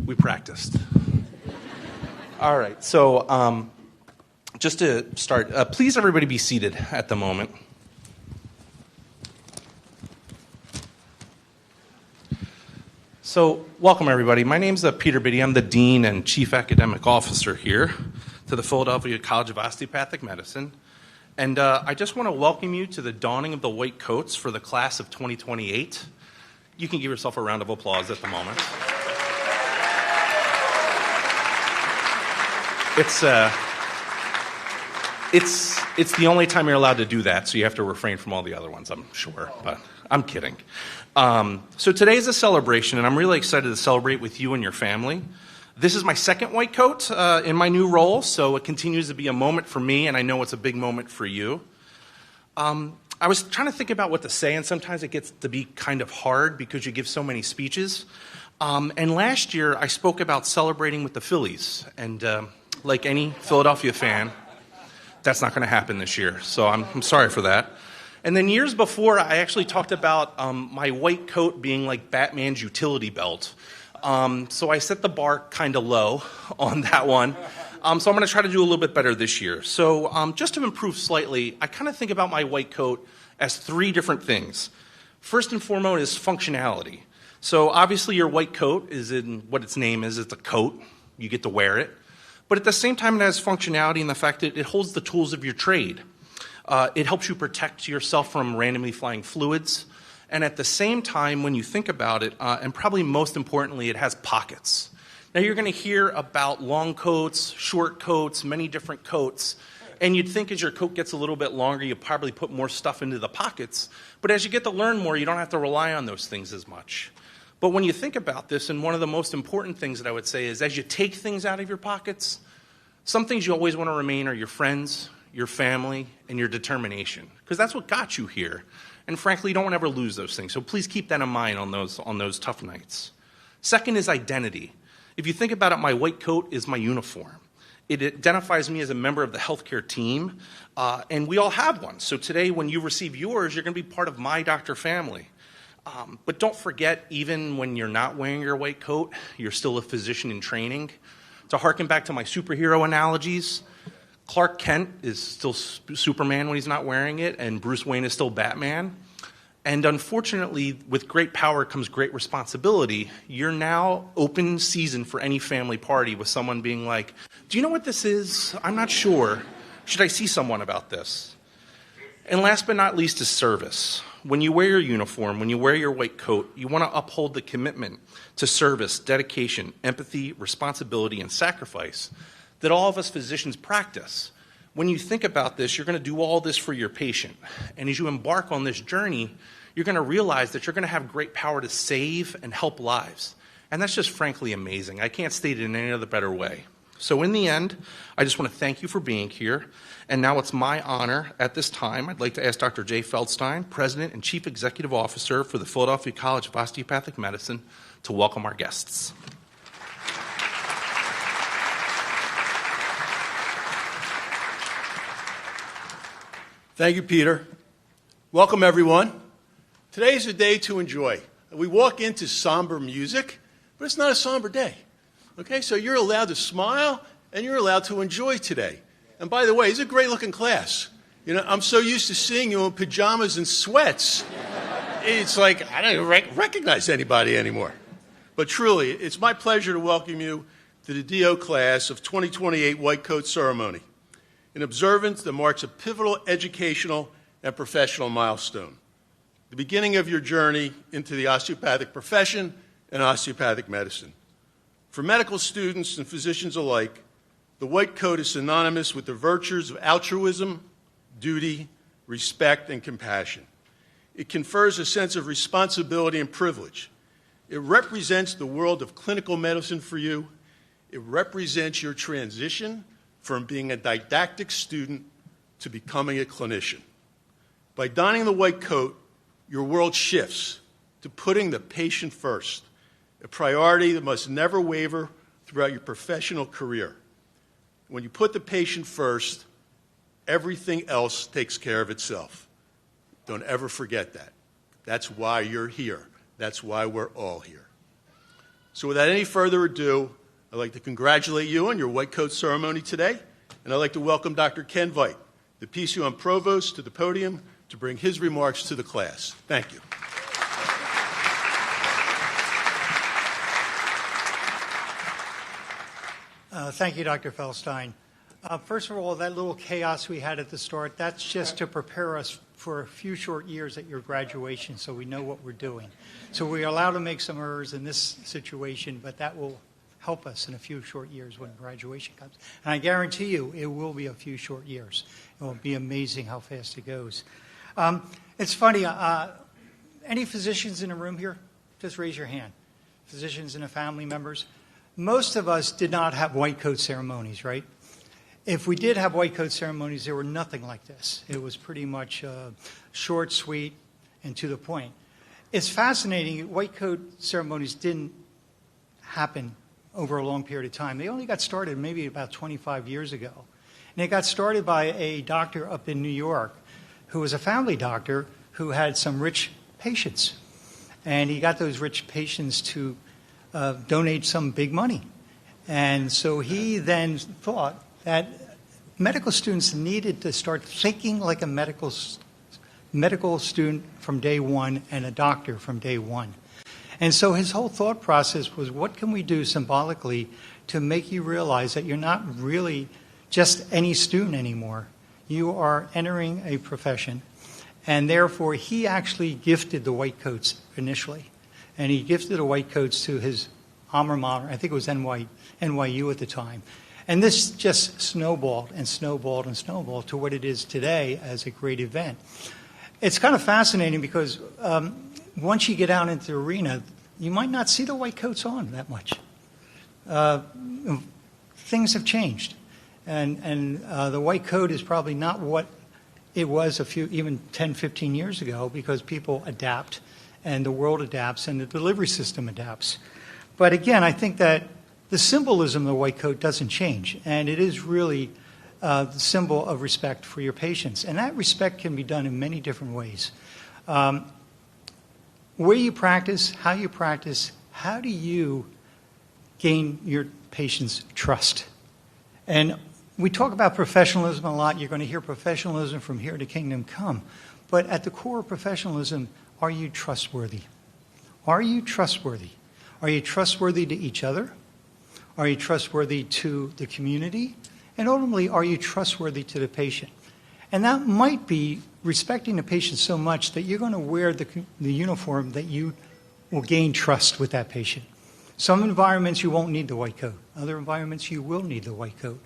We practiced. All right, so just to start, please everybody be seated at the moment. So welcome everybody. My name's Peter Biddy. I'm the Dean and Chief Academic Officer here to the Philadelphia College of Osteopathic Medicine. And I just want to welcome you to the donning of the white coats for the class of 2028. You can give yourself a round of applause at the moment. It's the only time you're allowed to do that, so you have to refrain from all the other ones, I'm sure, but I'm kidding. So today is a celebration, and I'm really excited to celebrate with you and your family. This is my second white coat in my new role, so it continues to be a moment for me, and I know it's a big moment for you. I was trying to think about what to say, and sometimes it gets to be kind of hard because you give so many speeches. And last year, I spoke about celebrating with the Phillies, and like any Philadelphia fan, that's not going to happen this year, so I'm sorry for that. And then years before, I actually talked about my white coat being like Batman's utility belt. So I set the bar kind of low on that one. So I'm going to try to do a little bit better this year. So just to improve slightly, I kind of think about my white coat as three different things. First and foremost is functionality. So obviously your white coat is in what its name is. It's a coat. You get to wear it. But at the same time, it has functionality in the fact that it holds the tools of your trade. It helps you protect yourself from randomly flying fluids. And at the same time, when you think about it, and probably most importantly, it has pockets. Now, you're going to hear about long coats, short coats, many different coats. And you'd think as your coat gets a little bit longer, you probably put more stuff into the pockets. But as you get to learn more, you don't have to rely on those things as much. But when you think about this, and one of the most important things that I would say is as you take things out of your pockets, some things you always want to remain are your friends, your family, and your determination. Because that's what got you here. And frankly, you don't want to ever lose those things. So please keep that in mind on those tough nights. Second is identity. If you think about it, my white coat is my uniform. It identifies me as a member of the healthcare team, and we all have one. So today, when you receive yours, you're going to be part of my doctor family. But don't forget, even when you're not wearing your white coat, you're still a physician in training. To harken back to my superhero analogies, Clark Kent is still Superman when he's not wearing it, and Bruce Wayne is still Batman. And unfortunately, with great power comes great responsibility. You're now open season for any family party with someone being like, do you know what this is? I'm not sure. Should I see someone about this? And last but not least is service. When you wear your uniform, when you wear your white coat, you want to uphold the commitment to service, dedication, empathy, responsibility, and sacrifice that all of us physicians practice. When you think about this, you're going to do all this for your patient. And as you embark on this journey, you're going to realize that you're going to have great power to save and help lives. And that's just frankly amazing. I can't state it in any other better way. So in the end, I just want to thank you for being here. And now it's my honor at this time, I'd like to ask Dr. Jay Feldstein, President and Chief Executive Officer for the Philadelphia College of Osteopathic Medicine, to welcome our guests. Thank you, Peter. Welcome, everyone. Today is a day to enjoy. We walk into somber music, but it's not a somber day. Okay, so you're allowed to smile, and you're allowed to enjoy today. And by the way, it's a great-looking class. You know, I'm so used to seeing you in pajamas and sweats. It's like I don't even recognize anybody anymore. But truly, it's my pleasure to welcome you to the DO class of 2028 White Coat Ceremony, an observance that marks a pivotal educational and professional milestone, the beginning of your journey into the osteopathic profession and osteopathic medicine. For medical students and physicians alike, the white coat is synonymous with the virtues of altruism, duty, respect, and compassion. It confers a sense of responsibility and privilege. It represents the world of clinical medicine for you. It represents your transition from being a didactic student to becoming a clinician. By donning the white coat, your world shifts to putting the patient first, a priority that must never waver throughout your professional career. When you put the patient first, everything else takes care of itself. Don't ever forget that. That's why you're here. That's why we're all here. So without any further ado, I'd like to congratulate you on your white coat ceremony today, and I'd like to welcome Dr. Ken Veit, the PCOM Provost, to the podium to bring his remarks to the class. Thank you. Thank you, Dr. Feldstein. First of all, that little chaos we had at the start, that's just to prepare us for a few short years at your graduation so we know what we're doing. So we're allowed to make some errors in this situation, but that will help us in a few short years when graduation comes. And I guarantee you it will be a few short years. It will be amazing how fast it goes. It's funny, any physicians in the room here? Just raise your hand. Physicians and family members. Most of us did not have white coat ceremonies, right? If we did have white coat ceremonies, they were nothing like this. It was pretty much short, sweet, and to the point. It's fascinating. White coat ceremonies didn't happen over a long period of time. They only got started maybe about 25 years ago. And it got started by a doctor up in New York who was a family doctor who had some rich patients. And he got those rich patients to donate some big money. And so he then thought that medical students needed to start thinking like a medical student from day one and a doctor from day one. And so his whole thought process was, what can we do symbolically to make you realize that you're not really just any student anymore? You are entering a profession. And therefore, he actually gifted the white coats initially. And he gifted the white coats to his alma mater. I think it was NYU at the time. And this just snowballed and snowballed and snowballed to what it is today as a great event. It's kind of fascinating because once you get out into the arena, you might not see the white coats on that much. Things have changed. And the white coat is probably not what it was even 10, 15 years ago because people adapt and the world adapts and the delivery system adapts. But again, I think that the symbolism of the white coat doesn't change, and it is really the symbol of respect for your patients. And that respect can be done in many different ways. Where you practice, how do you gain your patients' trust? And we talk about professionalism a lot. You're going to hear professionalism from here to kingdom come. But at the core of professionalism, are you trustworthy? Are you trustworthy? Are you trustworthy to each other? Are you trustworthy to the community? And ultimately, are you trustworthy to the patient? And that might be respecting the patient so much that you're going to wear the uniform that you will gain trust with that patient. Some environments you won't need the white coat. Other environments you will need the white coat.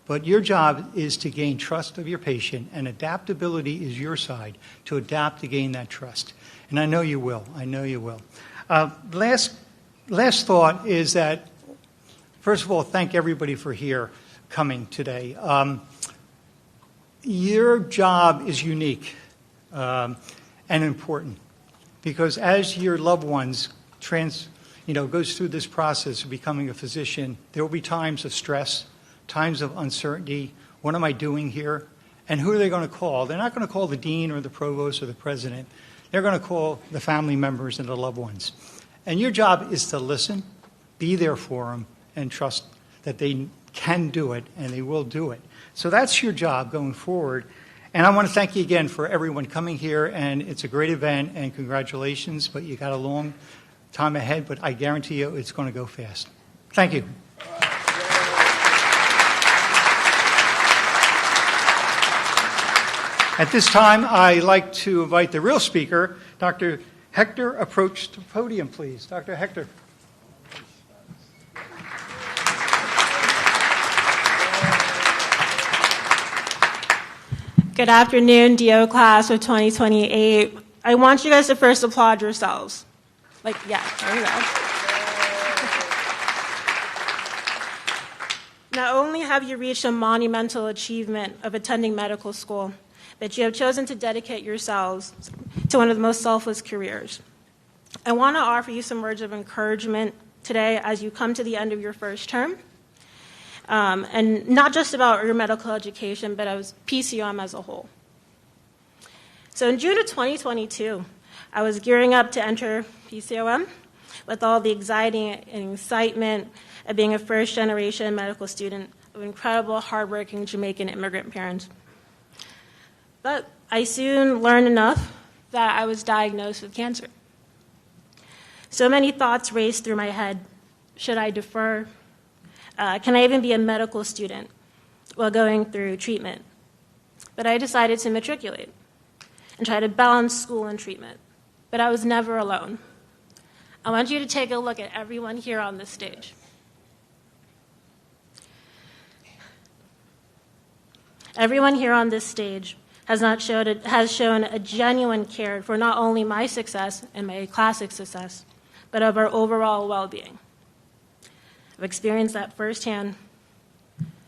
But your job is to gain trust of your patient, and adaptability is your side to adapt to gain that trust. And I know you will. I know you will. Last thought is that, first of all, thank everybody for coming today. Your job is unique and important because as your loved ones goes through this process of becoming a physician, there will be times of stress, times of uncertainty. What am I doing here? And who are they going to call? They're not going to call the dean or the provost or the president. They're going to call the family members and the loved ones. And your job is to listen, be there for them, and trust that they can do it and they will do it. So that's your job going forward. And I want to thank you again for everyone coming here. And it's a great event, and congratulations. But you got a long time ahead, but I guarantee you it's going to go fast. Thank you. At this time, I'd like to invite the real speaker, Dr. Hector, approach the podium, please. Dr. Hector. Good afternoon, DO class of 2028. I want you guys to first applaud yourselves. There you go. Not only have you reached a monumental achievement of attending medical school, but you have chosen to dedicate yourselves to one of the most selfless careers. I want to offer you some words of encouragement today as you come to the end of your first term, and not just about your medical education, but as PCOM as a whole. So in June of 2022, I was gearing up to enter PCOM, with all the anxiety and excitement of being a first-generation medical student of incredible, hardworking Jamaican immigrant parents. But I soon learned enough that I was diagnosed with cancer. So many thoughts raced through my head. Should I defer? Can I even be a medical student while going through treatment? But I decided to matriculate and try to balance school and treatment. But I was never alone. I want you to take a look at everyone here on this stage. Everyone here on this stage has shown a genuine care for not only my success and my classic success, but of our overall well-being. I've experienced that firsthand.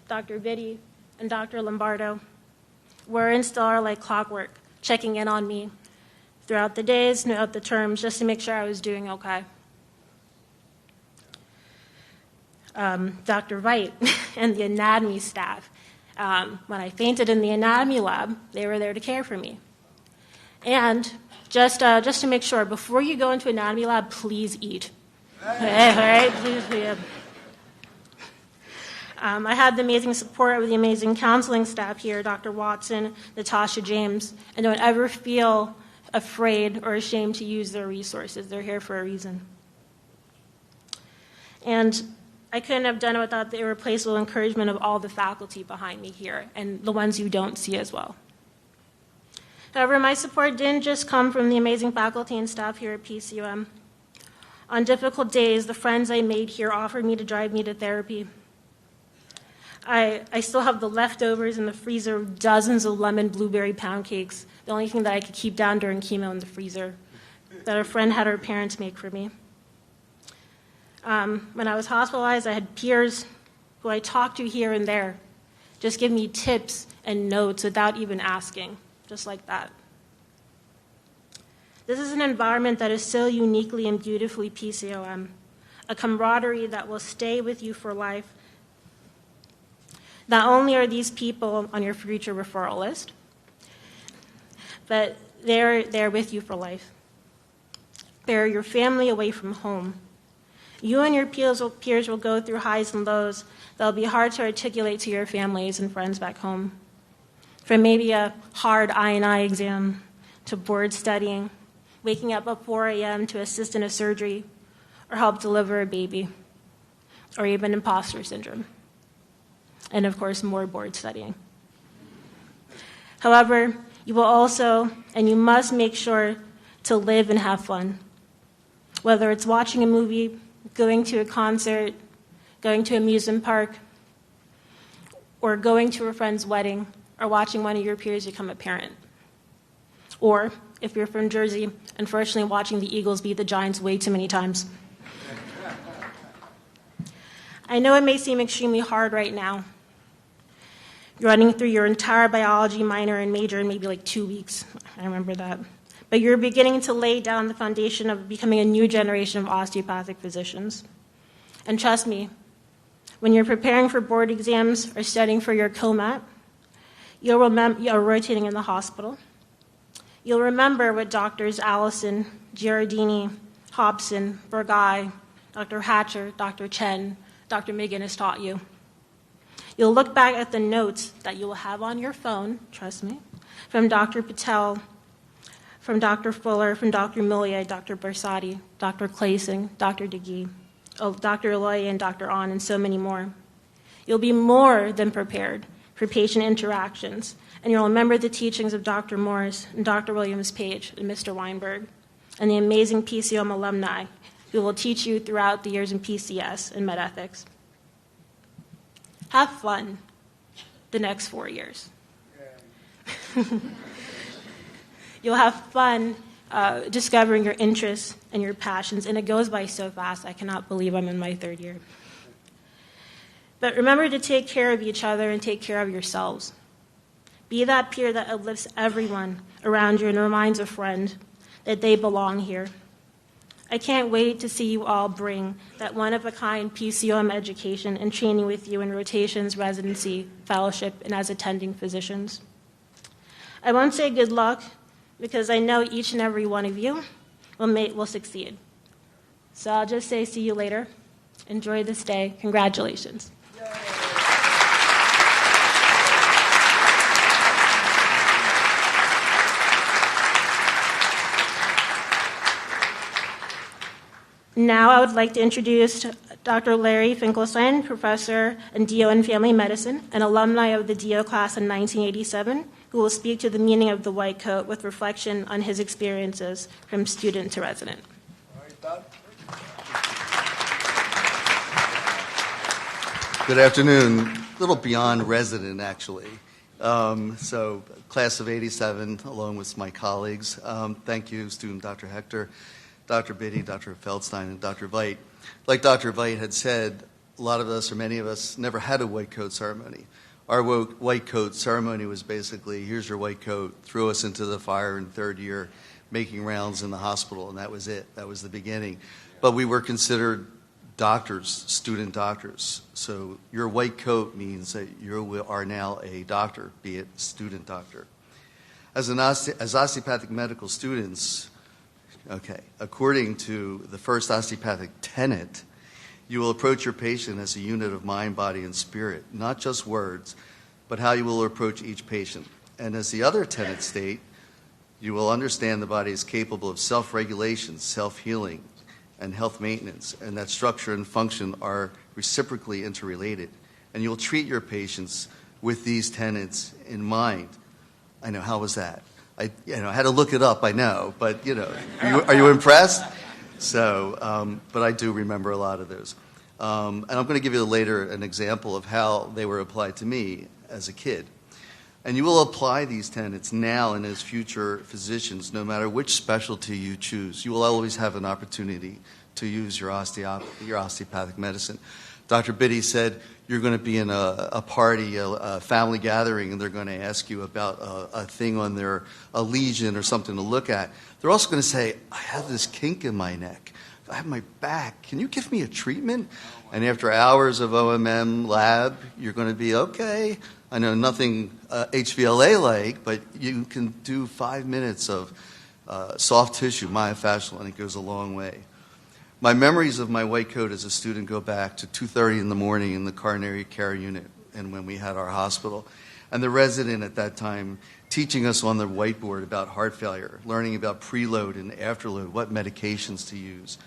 Dr. Vitti and Dr. Lombardo were in still like clockwork, checking in on me throughout the days, throughout the terms, just to make sure I was doing okay. Dr. Wright and the anatomy staff, when I fainted in the anatomy lab, they were there to care for me. And just to make sure, before you go into anatomy lab, please eat. Okay, all right? Please, yeah. I had the amazing support of the amazing counseling staff here, Dr. Watson, Natasha James, and don't ever feel afraid or ashamed to use their resources. They're here for a reason. And I couldn't have done it without the irreplaceable encouragement of all the faculty behind me here, and the ones you don't see as well. However, my support didn't just come from the amazing faculty and staff here at PCOM. On difficult days, the friends I made here offered me to drive me to therapy. I still have the leftovers in the freezer of dozens of lemon blueberry pound cakes, the only thing that I could keep down during chemo in the freezer, that a friend had her parents make for me. When I was hospitalized, I had peers who I talked to here and there, just give me tips and notes without even asking, just like that. This is an environment that is so uniquely and beautifully PCOM, a camaraderie that will stay with you for life. Not only are these people on your future referral list, but they're with you for life. They're your family away from home. You and your peers will go through highs and lows that'll be hard to articulate to your families and friends back home. From maybe a hard I&I exam to board studying, waking up at 4 a.m. to assist in a surgery or help deliver a baby, or even imposter syndrome. And of course, more board studying. However, you will also, and you must make sure to live and have fun. Whether it's watching a movie, going to a concert, going to an amusement park, or going to a friend's wedding, or watching one of your peers become a parent. Or, if you're from Jersey, unfortunately watching the Eagles beat the Giants way too many times. I know it may seem extremely hard right now. You're running through your entire biology minor and major in maybe like 2 weeks. I remember that. But you're beginning to lay down the foundation of becoming a new generation of osteopathic physicians. And trust me, when you're preparing for board exams or studying for your COMAT, you'll remember you're rotating in the hospital. You'll remember what Doctors Allison, Giardini, Hobson, Burgai, Dr. Hatcher, Dr. Chen, Dr. McGinnis taught you. You'll look back at the notes that you will have on your phone, trust me, from Dr. Patel, from Dr. Fuller, from Dr. Millier, Dr. Bersati, Dr. Clayson, Dr. DeGee, Dr. Eloy, and Dr. On, and so many more. You'll be more than prepared for patient interactions, and you'll remember the teachings of Dr. Morris and Dr. Williams-Page and Mr. Weinberg, and the amazing PCOM alumni who will teach you throughout the years in PCS and med ethics. Have fun the next 4 years. You'll have fun discovering your interests and your passions, and it goes by so fast. I cannot believe I'm in my 3rd year. But remember to take care of each other and take care of yourselves. Be that peer that uplifts everyone around you and reminds a friend that they belong here. I can't wait to see you all bring that one-of-a-kind PCOM education and training with you in rotations, residency, fellowship, and as attending physicians. I won't say good luck because I know each and every one of you will succeed. So I'll just say see you later. Enjoy this day. Congratulations. Now I would like to introduce Dr. Larry Finkelstein, professor in DO and Family Medicine, an alumni of the DO class in 1987, who will speak to the meaning of the white coat with reflection on his experiences from student to resident. All right, Doc. Good afternoon. A little beyond resident, actually. So, class of 87, along with my colleagues. Thank you, student Dr. Hector, Dr. Biddy, Dr. Feldstein, and Dr. Veit. Like Dr. Veit had said, a lot of us, or many of us, never had a white coat ceremony. Our white coat ceremony was basically, here's your white coat, throw us into the fire in third year, making rounds in the hospital, and that was it. That was the beginning. But we were considered doctors, student doctors. So your white coat means that you are now a doctor, be it student doctor. As osteopathic medical students, according to the first osteopathic tenet, you will approach your patient as a unit of mind, body, and spirit, not just words, but how you will approach each patient. And as the other tenet state, you will understand the body is capable of self-regulation, self-healing, and health maintenance, and that structure and function are reciprocally interrelated. And you'll treat your patients with these tenets in mind. I know, how was that? I had to look it up, I know, but, are you impressed? So, but I do remember a lot of those. And I'm going to give you later an example of how they were applied to me as a kid. And you will apply these tenets now and as future physicians, no matter which specialty you choose. You will always have an opportunity to use your osteopathic medicine. Dr. Biddy said you're going to be in a party, a family gathering, and they're going to ask you about a thing on a lesion or something to look at. They're also going to say, I have this kink in my neck. I have my back. Can you give me a treatment? And after hours of OMM lab, you're going to be, okay, I know nothing HVLA-like, but you can do 5 minutes of soft tissue, myofascial, and it goes a long way. My memories of my white coat as a student go back to 2:30 in the morning in the coronary care unit and when we had our hospital. And the resident at that time teaching us on the whiteboard about heart failure, learning about preload and afterload, what medications to use.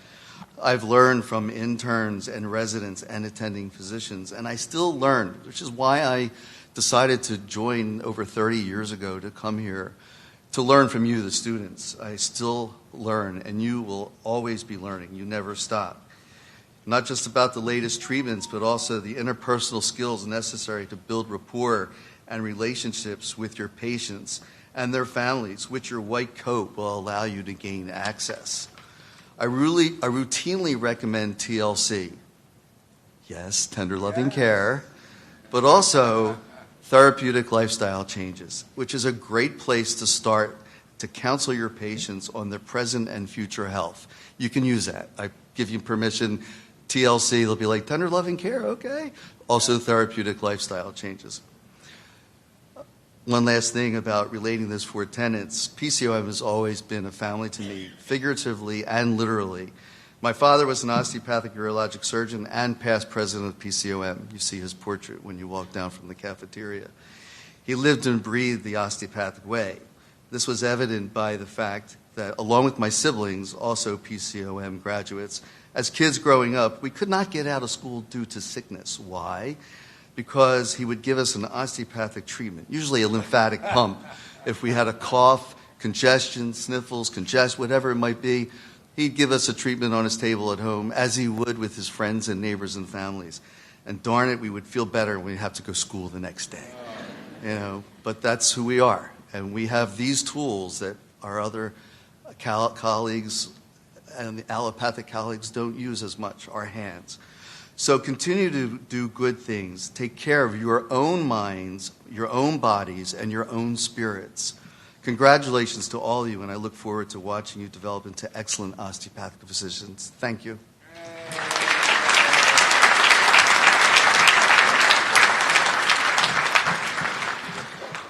I've learned from interns and residents and attending physicians, and I still learn, which is why I decided to join over 30 years ago to come here to learn from you, the students. I still learn, and you will always be learning. You never stop. Not just about the latest treatments, but also the interpersonal skills necessary to build rapport and relationships with your patients and their families, which your white coat will allow you to gain access. I routinely recommend TLC. Yes, tender loving care, but also therapeutic lifestyle changes, which is a great place to start to counsel your patients on their present and future health. You can use that. I give you permission. TLC, they'll be like, tender loving care, okay. Also therapeutic lifestyle changes. One last thing about relating this 4 tenets. PCOM has always been a family to me, figuratively and literally. My father was an osteopathic urologic surgeon and past president of PCOM. You see his portrait when you walk down from the cafeteria. He lived and breathed the osteopathic way. This was evident by the fact that, along with my siblings, also PCOM graduates, as kids growing up, we could not get out of school due to sickness. Why? Because he would give us an osteopathic treatment, usually a lymphatic pump. If we had a cough, congestion, sniffles, whatever it might be, he'd give us a treatment on his table at home, as he would with his friends and neighbors and families. And darn it, we would feel better when we have to go to school the next day. But that's who we are. And we have these tools that our other colleagues and the allopathic colleagues don't use as much, our hands. So continue to do good things. Take care of your own minds, your own bodies, and your own spirits. Congratulations to all of you, and I look forward to watching you develop into excellent osteopathic physicians. Thank you.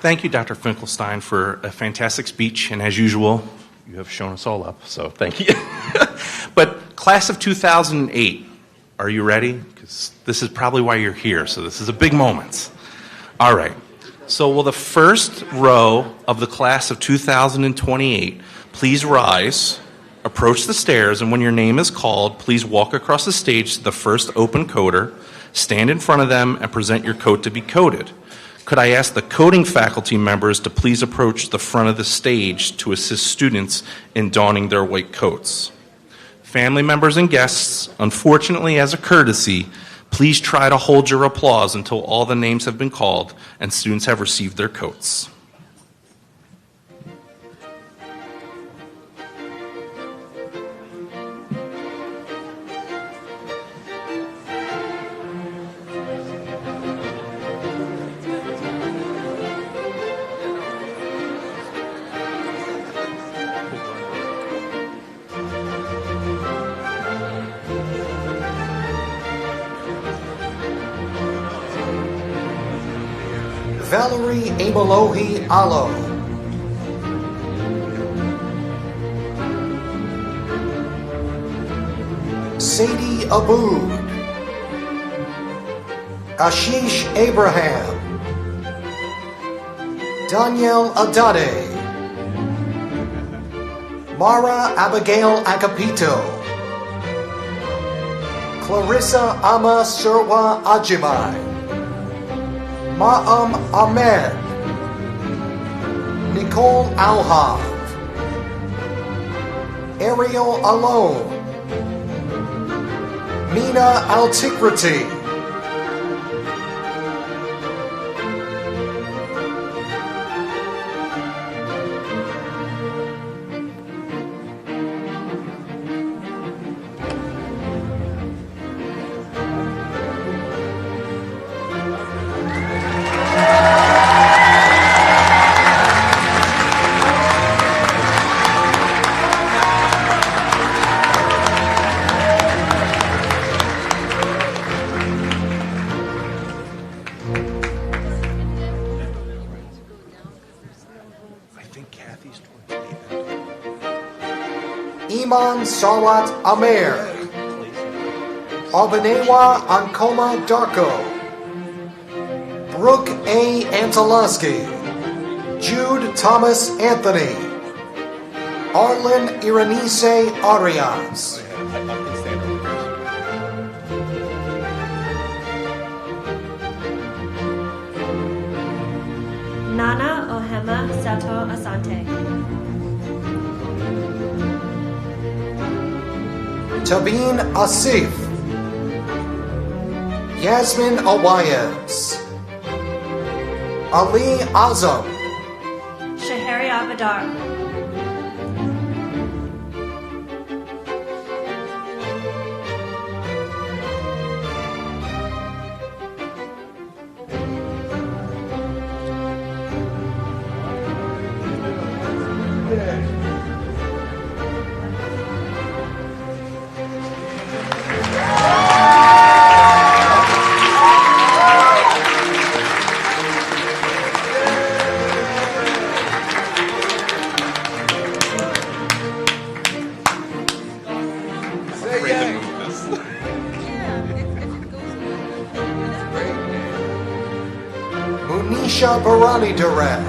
Thank you, Dr. Finkelstein, for a fantastic speech, and as usual, you have shown us all up, so thank you. But Class of 2008, are you ready? Because this is probably why you're here, so this is a big moment. All right. So will the first row of the class of 2028 please rise, approach the stairs, and when your name is called, please walk across the stage to the first open coder, stand in front of them, and present your coat to be coded. Could I ask the coding faculty members to please approach the front of the stage to assist students in donning their white coats? Family members and guests, unfortunately as a courtesy, please try to hold your applause until all the names have been called and students have received their coats. Valerie Amalohi Alo. Sadie Abood. Ashish Abraham. Danielle Adade. Mara Abigail Agapito. Clarissa Ama Surwa Ajimai. Ma'am Ahmed, Nicole Alhav, Ariel Alone, Mina Altikrati, Iman Sawat Amer, Albanewa Ankoma Darko, Brooke A. Antolowski, Jude Thomas Anthony, Arlen Irenise Arias. Nana Ohema Sato Asante. Tabeen Asif, Yasmin Awayas, Ali Azam, Shahari Abadar. Munisha Barani Durant,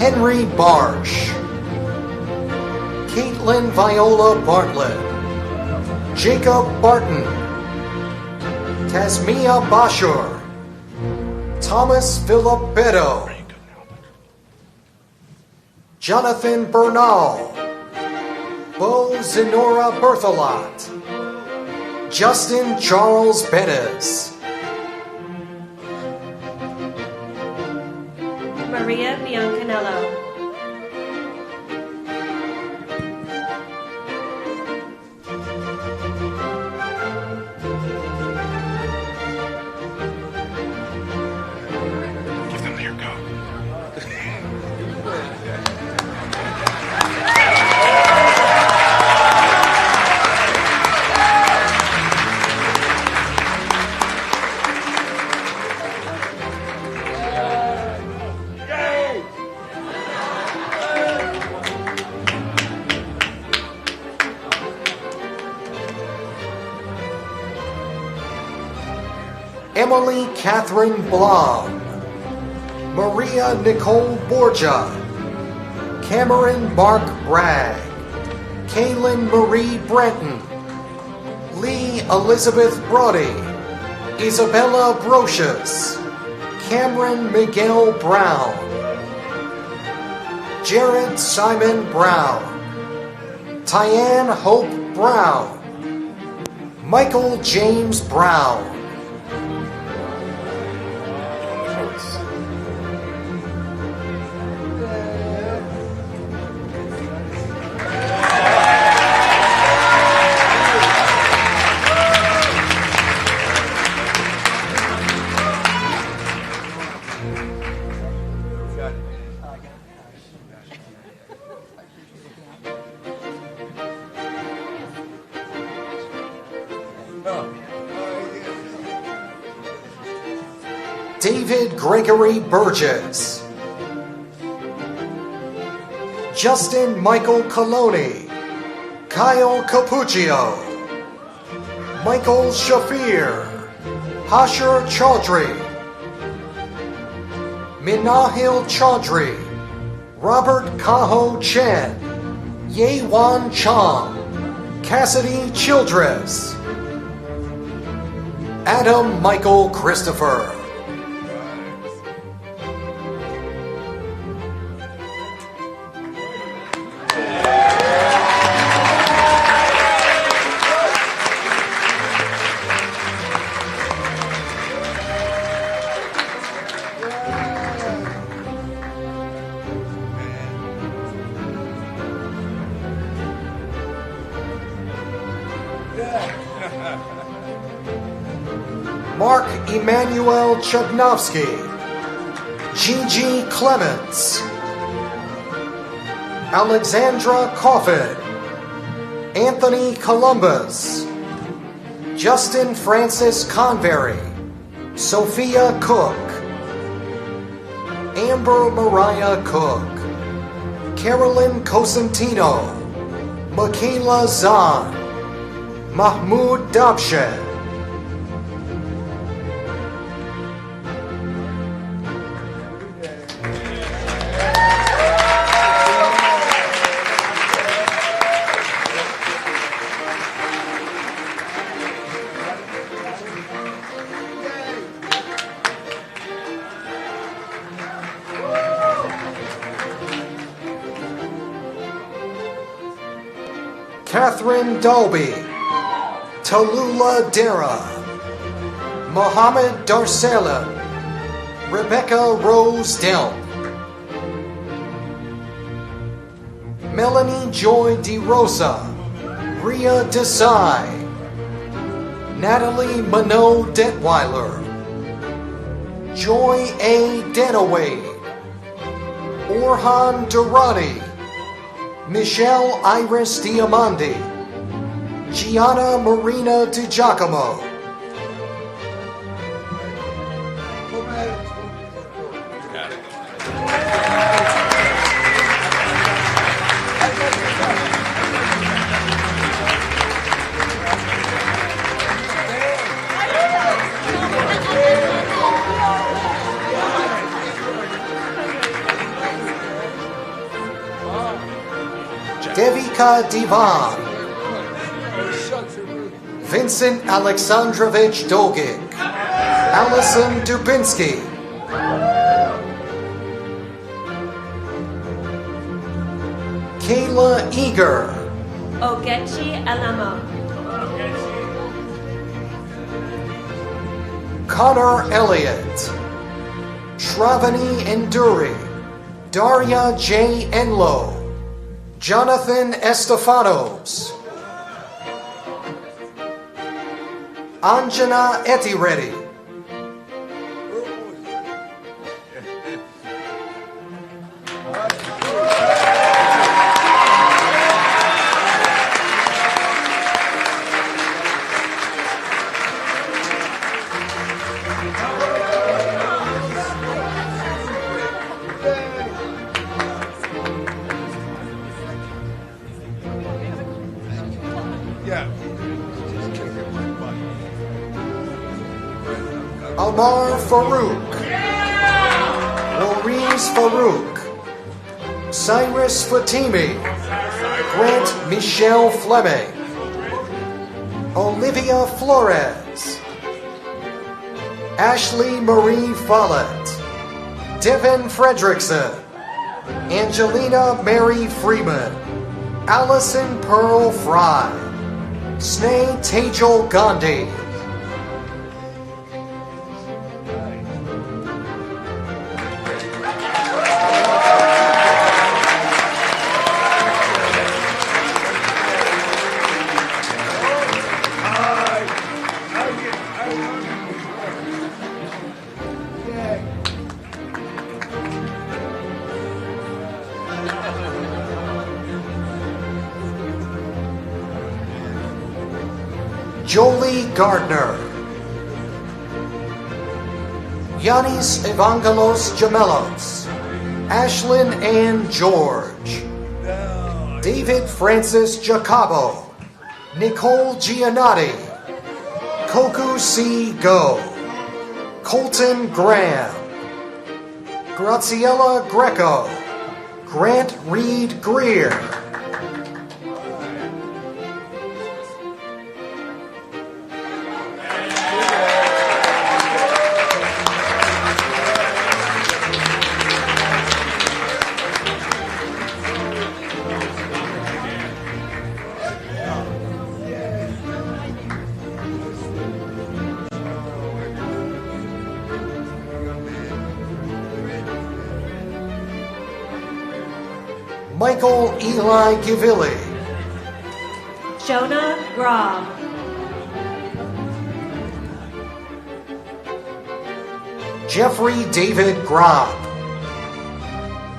Henry Barsh, Caitlin Viola Bartlett, Jacob Barton, Tasmia Bashur, Thomas Philip Beto, Jonathan Bernal, Bo Zenora Berthelot, Justin Charles Bettis, Maria Biancanello. Give them their go. Emily Catherine Blom, Maria Nicole Borgia, Cameron Mark Bragg, Kaylin Marie Brenton, Lee Elizabeth Brody, Isabella Brocious, Cameron Miguel Brown, Jared Simon Brown, Tyann Hope Brown, Michael James Brown. David Gregory Burgess, Justin Michael Coloni, Kyle Capuccio, Michael Shafir, Hashir Chaudhry, Minahil Chaudhry, Robert Kaho Chen, Yewan Chong, Cassidy Childress, Adam Michael Christopher. Mark Emmanuel Chudnovsky, Gigi Clements, Alexandra Coffin, Anthony Columbus, Justin Francis Convery, Sophia Cook, Amber Mariah Cook, Carolyn Cosentino, Michaela Zahn, Mahmoud Dabshed. Catherine Dolby, Tallulah Dara, Mohammed Darsalam, Rebecca Rose Delp, Melanie Joy DeRosa, Ria Desai, Natalie Minot Detweiler, Joy A. Denaway, Orhan Durrani, Michelle Iris Diamandi, Gianna Marina DiGiacomo, Devika Divan, Vincent Alexandrovich Dogic, Allison Dubinsky, Kayla Eager, Ogechi Elamo. Connor Elliott, Shravani Enduri, Daria J. Enlow, Jonathan Estefanos, Anjana Etireddy, Amar Farouk, Maurice Farouk, Cyrus Fatimi, Grant Michelle Fleming, Olivia Flores, Ashley Marie Follett, Devin Fredrickson, Angelina Mary Freeman, Allison Pearl Fry, Sneh Tejal Gandhi, Jolie Gardner, Yanis Evangelos Gemelos, Ashlyn Ann George, David Francis Jacobo, Nicole Giannotti, Koku C. Go, Colton Graham, Graciela Greco, Grant Reed Greer, Michael Eli Givilli, Jonah Robb, Jeffrey David Grob,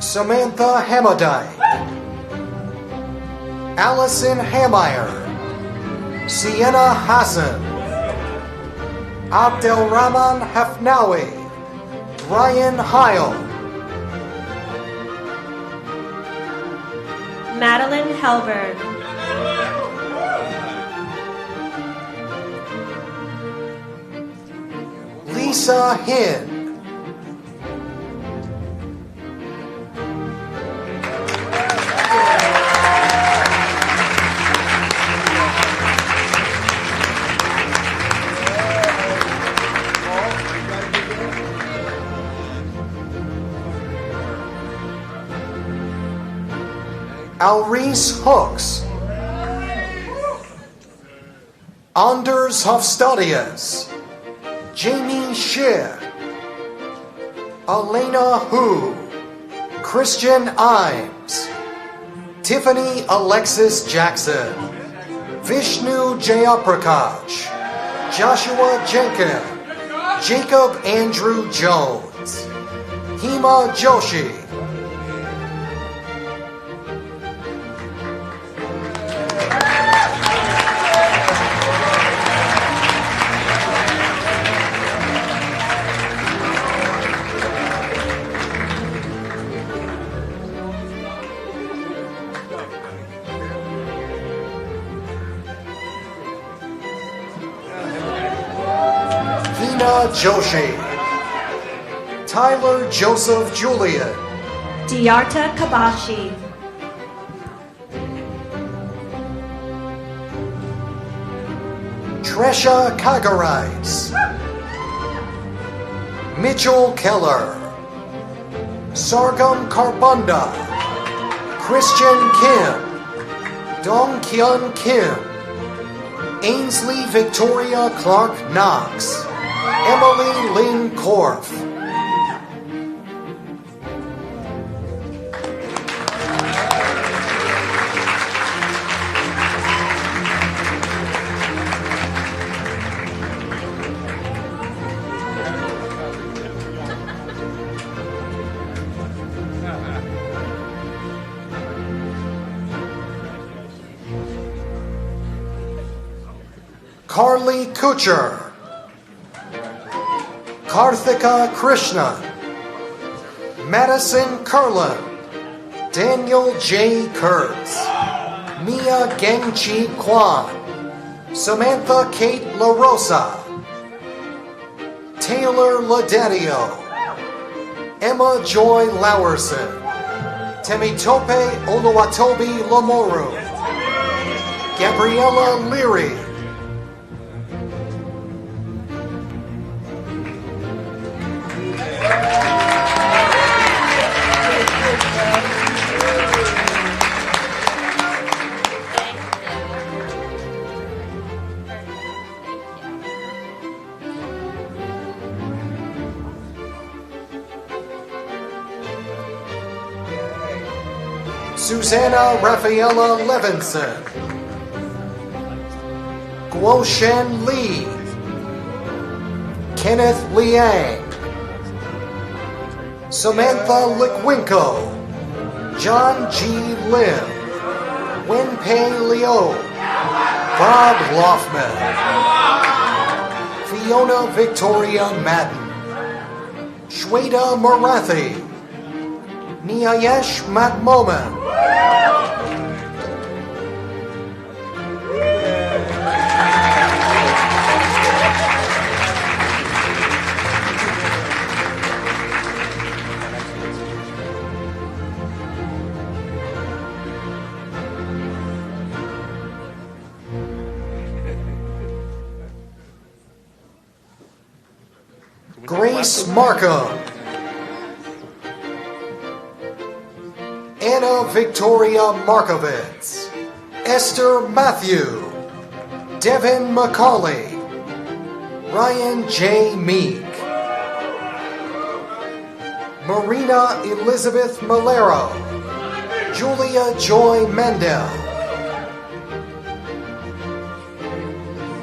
Samantha Hamadike, Allison Hameyer, Sienna Hassan, Abdelrahman Hafnawi, Ryan Heil, Madeline Helberg, Lisa Hinn, Alrice Hooks, Anders Hofstadius, Jamie Schiff, Elena Hu, Christian Imes, Tiffany Alexis Jackson, Vishnu Jayaprakash, Joshua Jenkin, Jacob Andrew Jones, Hema Joshi, Joshi, Tyler Joseph Julian, Diarta Kabashi, Tresha Kagarites, Mitchell Keller, Sargam Karbunda, Christian Kim, Dong Kyun Kim, Ainsley Victoria Clark Knox, Emily Lynn Korf, Carly Kuchar, Karthika Krishna, Madison Curlin, Daniel J. Kurtz, Mia Gengchi Kwan, Samantha Kate LaRosa, Taylor Ladanio, Emma Joy Lowerson, Temitope Oluwatobi Lamoru, Gabriella Leary, Susanna Rafaela Levinson, Guoshen Lee, Kenneth Liang, Samantha Lickwinko, John G. Lim, Wenpei Liu, Bob Loffman, Fiona Victoria Madden, Shweta Marathi, Niayesh Matmoman, Grace Markham, Anna Victoria Markovitz, Esther Matthew, Devin McCauley, Ryan J. Meek, Marina Elizabeth Malero, Julia Joy Mendel,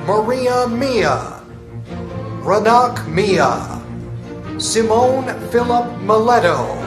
Maria Mia, Ranak Mia, Simone Philip Mileto,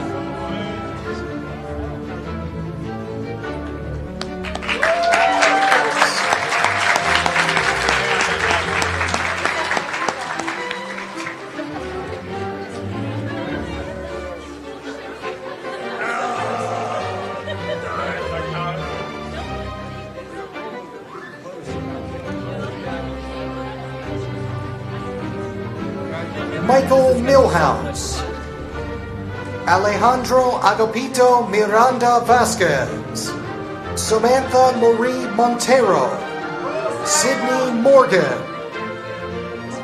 Michael Milhouse, Alejandro Agapito Miranda Vasquez, Samantha Marie Montero, Sydney Morgan,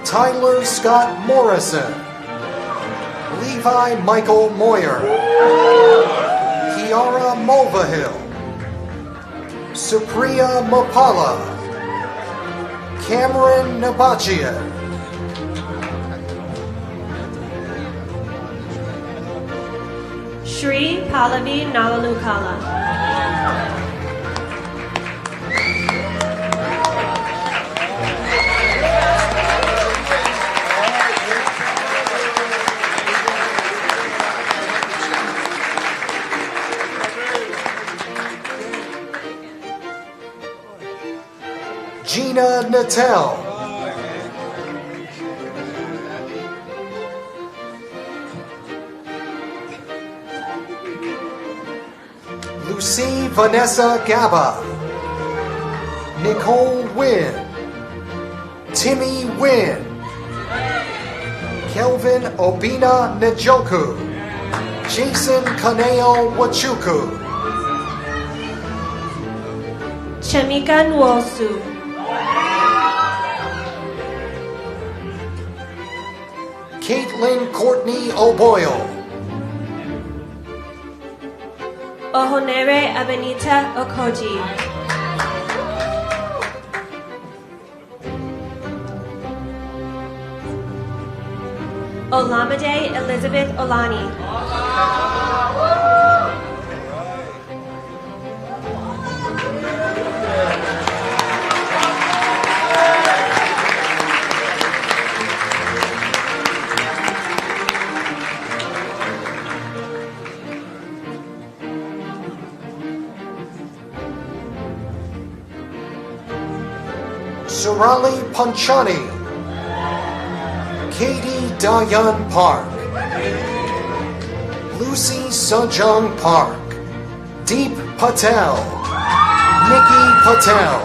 Tyler Scott Morrison, Levi Michael Moyer, Kiara Mulvihill, Supriya Mapala, Cameron Nabachian, Shri Pallavi Nalalukala. Gina Natel, Lucy Vanessa Gaba, Nicole Wynn, Timmy Wynn, Kelvin Obina Njoku, Jason Kaneo Wachuku, Chemika Nwosu. Caitlin Courtney O'Boyle, Ohonere Abenita Okoji. Olamide Elizabeth Olani. Surali Panchani, Katie Dayan Park, Lucy Sejong Park, Deep Patel, Nikki Patel,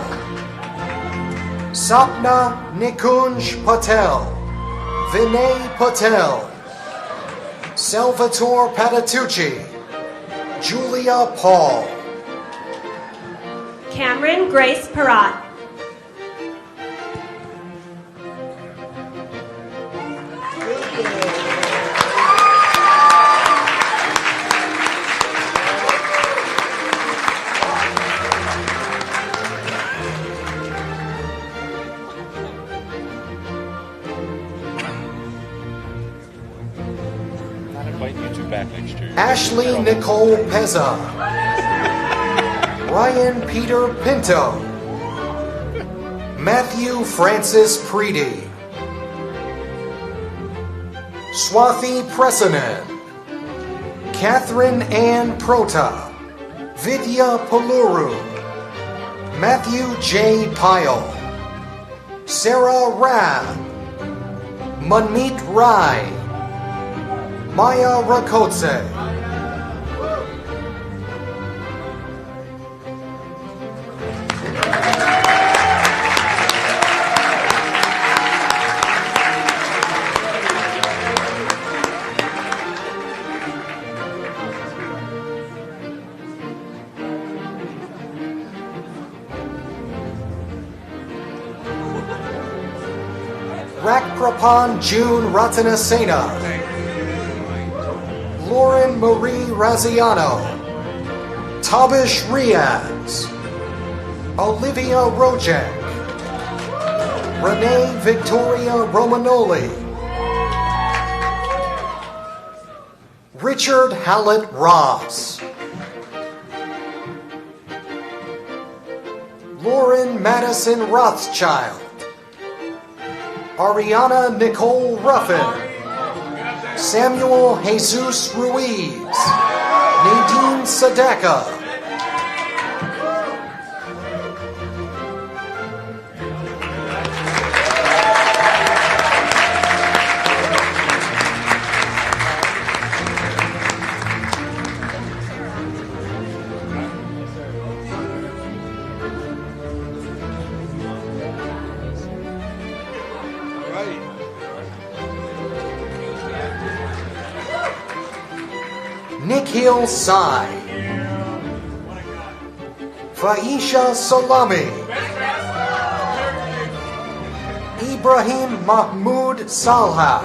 Sapna Nikunj Patel, Vinay Patel, Salvatore Patitucci, Julia Paul, Cameron Grace Parat. Not inviting you two back next year. Ashley Nicole Pezza, Ryan Peter Pinto, Matthew Francis Preedy, Swathi Presanan, Catherine Ann Prota, Vidya Paluru, Matthew J. Pyle, Sarah Rab, Manmeet Rai, Maya Rakotse, Rakprapan June Ratanasena, Lauren Marie Raziano, Tabish Riaz, Olivia Rojek, Renee Victoria Romanoli, Richard Hallett Ross, Lauren Madison Rothschild, Ariana Nicole Ruffin, Samuel Jesus Ruiz, Nadine Sadeka, Nikhil Sai, Faisha Salami, Ibrahim Mahmood Salha,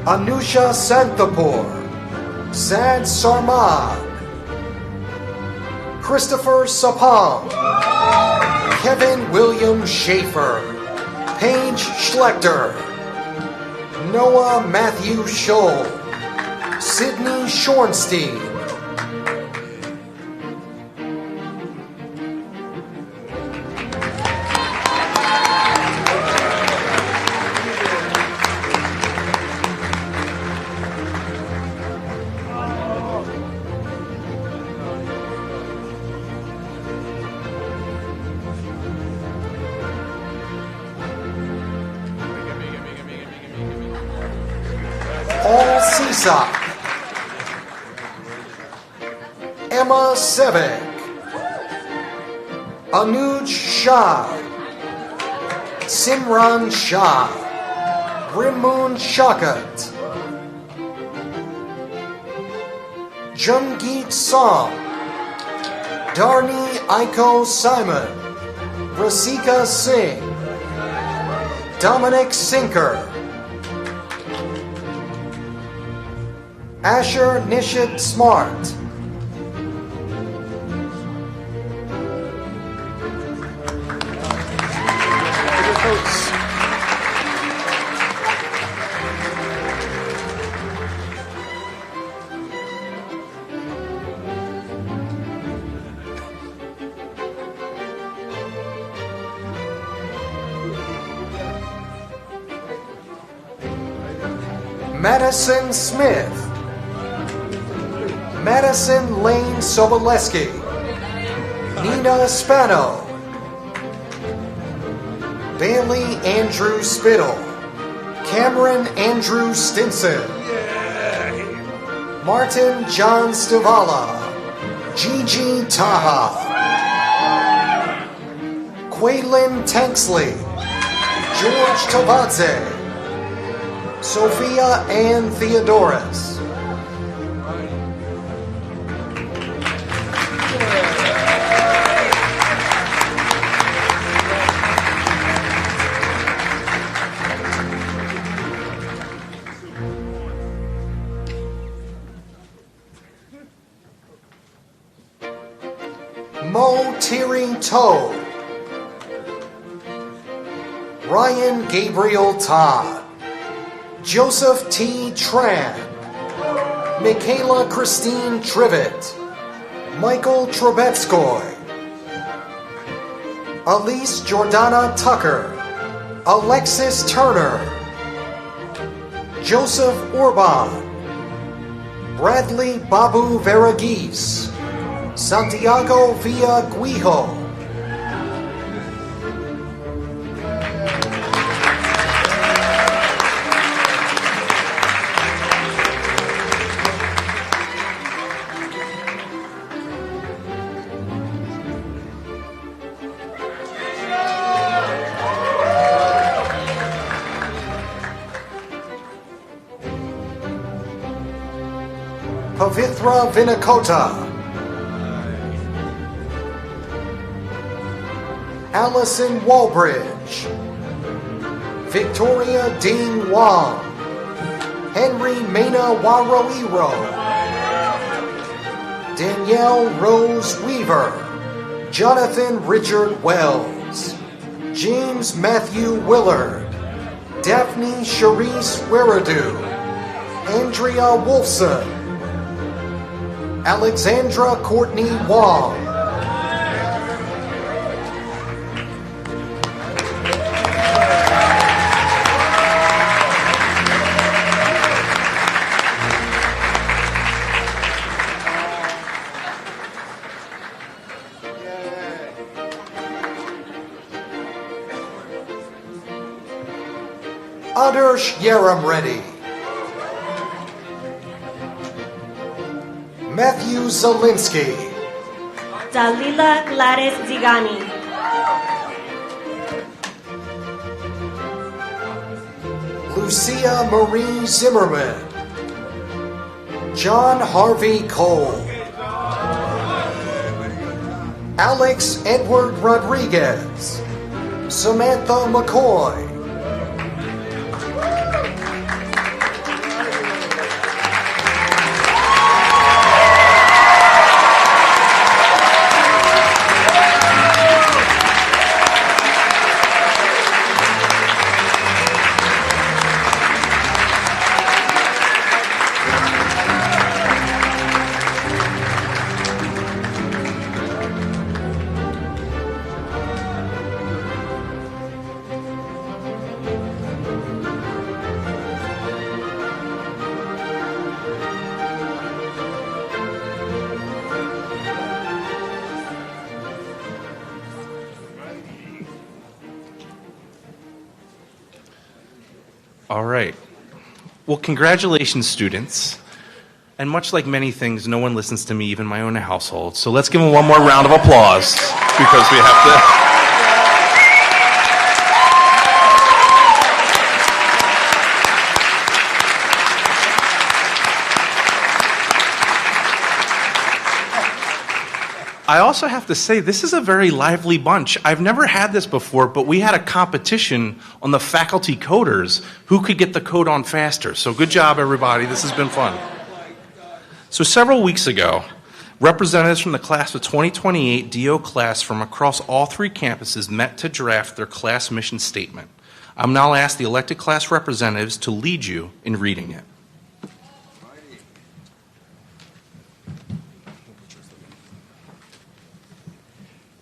Anusha Santapur, Sad Sarmad, Christopher Sapam, Kevin William Schaefer, Paige Schlechter, Noah Matthew Scholl, Sydney Schornstein, Paul Cisak, Emma Sevek, Anuj Shah, Simran Shah, Rimun Shakat, Jungeet Song, Darni Aiko Simon, Rasika Singh, Dominic Sinker, Asher Nishit Smart, Madison Smith, Madison Lane Soboleski, Nina Spano, Bailey Andrew Spittle, Cameron Andrew Stinson, Martin John Stavala, Gigi Taha, Quaylin Tanksley, George Tabadze, Sophia Ann Theodoris. Mo Tearing Toe. Ryan Gabriel Todd. Joseph T. Tran. Michaela Christine Trivet. Michael Trubetskoy. Elise Jordana Tucker. Alexis Turner. Joseph Orban. Bradley Babu Veragis. Santiago Villaguijo. Pavitra Vinakota. Allison Walbridge. Victoria Ding Wong. Henry Mena Waroiro. Danielle Rose Weaver. Jonathan Richard Wells. James Matthew Willard. Daphne Charisse Weradu. Andrea Wolfson. Alexandra Courtney Wong. Adarsh Yaramreddy. Matthew Zelinsky. Dalila Gladys Zigani. Lucia Marie Zimmerman. John Harvey Cole. Alex Edward Rodriguez. Samantha McCoy. All right. Well, congratulations, students. And much like many things, no one listens to me, even my own household. So let's give them one more round of applause because we have to. I also have to say, this is a very lively bunch. I've never had this before, but we had a competition on the faculty coders who could get the code on faster. So good job, everybody. This has been fun. So several weeks ago, representatives from the class of 2028 DO class from across all three campuses met to draft their class mission statement. I'm now asked the elected class representatives to lead you in reading it.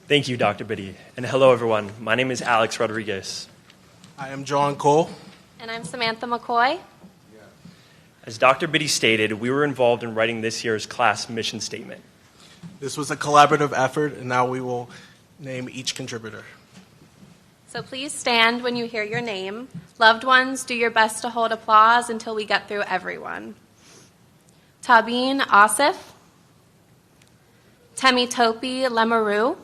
Thank you, Dr. Biddy. And hello, everyone. My name is Alex Rodriguez. I am John Cole. And I'm Samantha McCoy. As Dr. Biddy stated, we were involved in writing this year's class mission statement. This was a collaborative effort, and now we will name each contributor. So please stand when you hear your name. Loved ones, do your best to hold applause until we get through everyone. Tabeen Asif. Temitope Lemaru.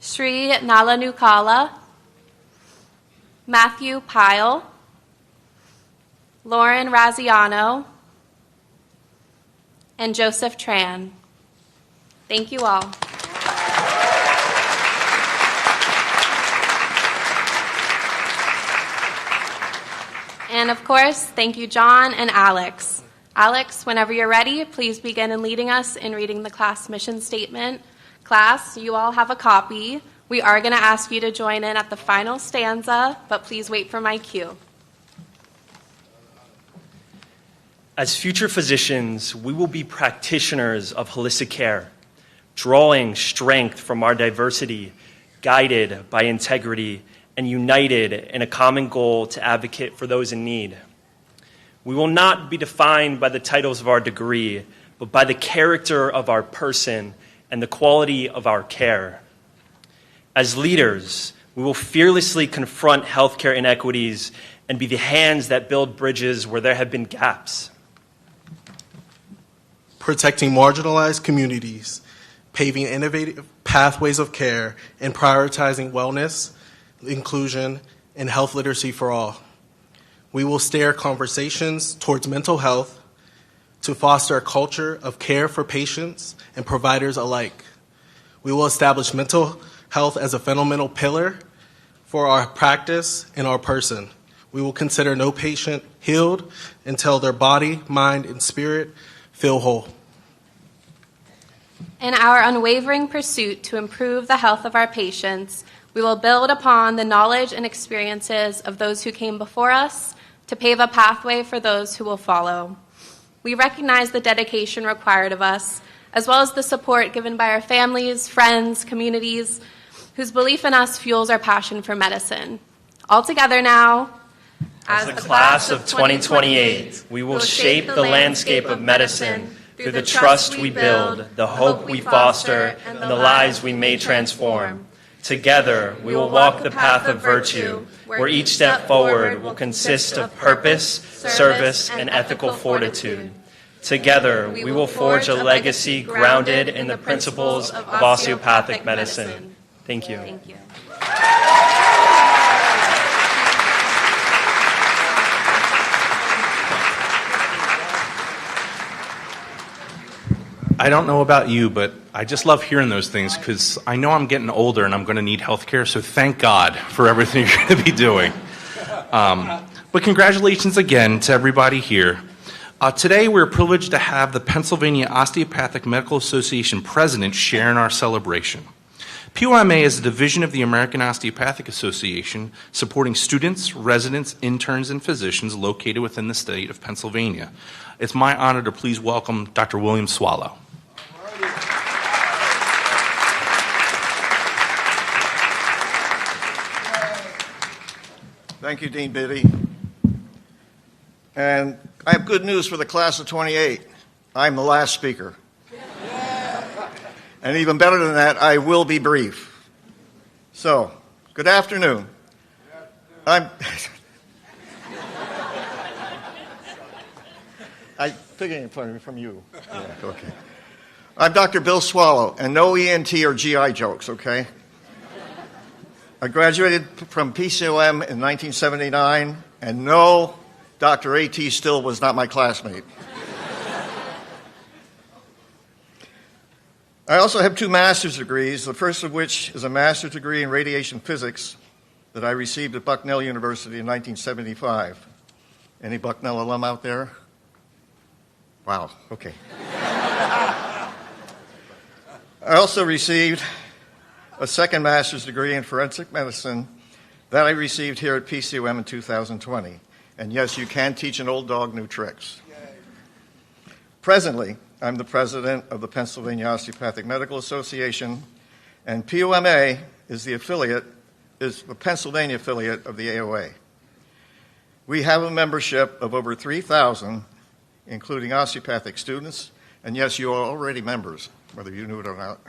Sri Nalanukala. Matthew Pyle. Lauren Raziano, and Joseph Tran. Thank you all. And of course, thank you, John and Alex. Alex, whenever you're ready, please begin in leading us in reading the class mission statement. Class, you all have a copy. We are going to ask you to join in at the final stanza, but please wait for my cue. As future physicians, we will be practitioners of holistic care, drawing strength from our diversity, guided by integrity, and united in a common goal to advocate for those in need. We will not be defined by the titles of our degree, but by the character of our person and the quality of our care. As leaders, we will fearlessly confront healthcare inequities and be the hands that build bridges where there have been gaps. Protecting marginalized communities, paving innovative pathways of care, and prioritizing wellness, inclusion, and health literacy for all. We will steer conversations towards mental health to foster a culture of care for patients and providers alike. We will establish mental health as a fundamental pillar for our practice and our person. We will consider no patient healed until their body, mind, and spirit feel whole. In our unwavering pursuit to improve the health of our patients, we will build upon the knowledge and experiences of those who came before us to pave a pathway for those who will follow. We recognize the dedication required of us, as well as the support given by our families, friends, communities, whose belief in us fuels our passion for medicine. All together now, as the class of 2028, we will shape the landscape of medicine through the trust we build, the hope we foster, and the lives we may transform. Together, we will walk the path of virtue, where each step forward will consist of purpose, service, and ethical fortitude. Together, we will forge a legacy grounded in the principles of osteopathic medicine. Thank you. Thank you. I don't know about you, but I just love hearing those things because I know I'm getting older and I'm going to need health care, so thank God for everything you're going to be doing. But congratulations again to everybody here. Today we're privileged to have the Pennsylvania Osteopathic Medical Association president share in our celebration. POMA is a division of the American Osteopathic Association supporting students, residents, interns, and physicians located within the state of Pennsylvania. It's my honor to please welcome Dr. William Swallow. Thank you, Dean Biddy. And I have good news for the class of 28. I'm the last speaker. And even better than that, I will be brief. So, good afternoon. I'm picking it from you. Yeah, okay. I'm Dr. Bill Swallow, and no ENT or GI jokes, okay? I graduated from PCOM in 1979, and no, Dr. A.T. Still was not my classmate. I also have 2 master's degrees, the first of which is a master's degree in radiation physics that I received at Bucknell University in 1975. Any Bucknell alum out there? Wow, okay. I also received a second master's degree in forensic medicine that I received here at PCOM in 2020. And yes, you can teach an old dog new tricks. Presently, I'm the president of the Pennsylvania Osteopathic Medical Association, and POMA is the Pennsylvania affiliate of the AOA. We have a membership of over 3,000, including osteopathic students, and yes, you are already members, whether you knew it or not,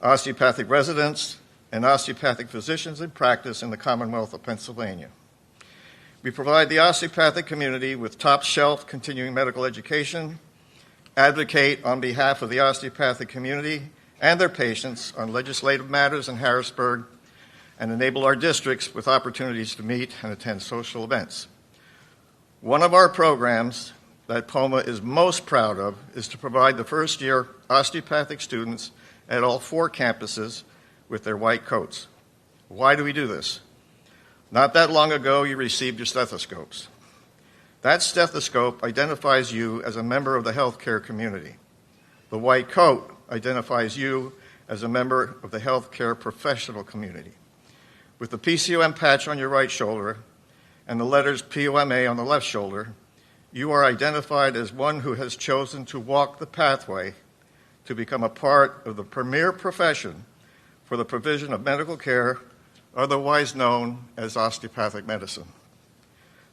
osteopathic residents, and osteopathic physicians in practice in the Commonwealth of Pennsylvania. We provide the osteopathic community with top-shelf continuing medical education, advocate on behalf of the osteopathic community and their patients on legislative matters in One of our programs that POMA is most proud of is to provide the first-year osteopathic students at all 4 campuses with their white coats. Why do we do this? Not that long ago, you received your stethoscopes. That stethoscope identifies you as a member of the healthcare community. The white coat identifies you as a member of the healthcare professional community. With the PCOM patch on your right shoulder and the letters POMA on the left shoulder, you are identified as one who has chosen to walk the pathway to become a part of the premier profession for the provision of medical care, otherwise known as osteopathic medicine.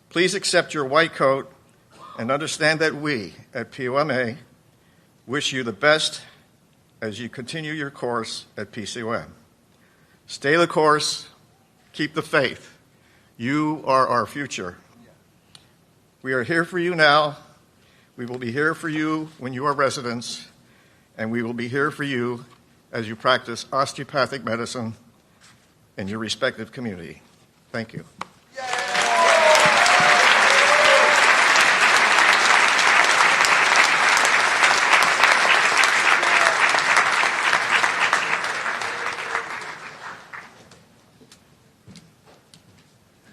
Please accept your white coat and understand that we at POMA wish you the best as you continue your course at PCOM. Stay the course, keep the faith. You are our future. We are here for you now. We will be here for you when you are residents, and we will be here for you as you practice osteopathic medicine in your respective community. Thank you.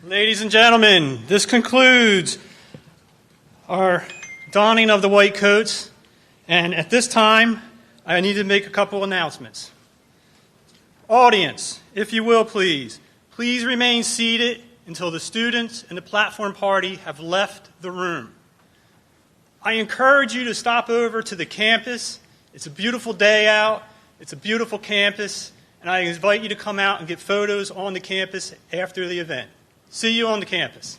Ladies and gentlemen, this concludes our donning of the white coats, and at this time, I need to make a couple announcements. Audience, if you will, please remain seated until the students and the platform party have left the room. I encourage you to stop over to the campus. It's a beautiful day out. It's a beautiful campus, and I invite you to come out and get photos on the campus after the event. See you on the campus.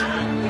Thank you.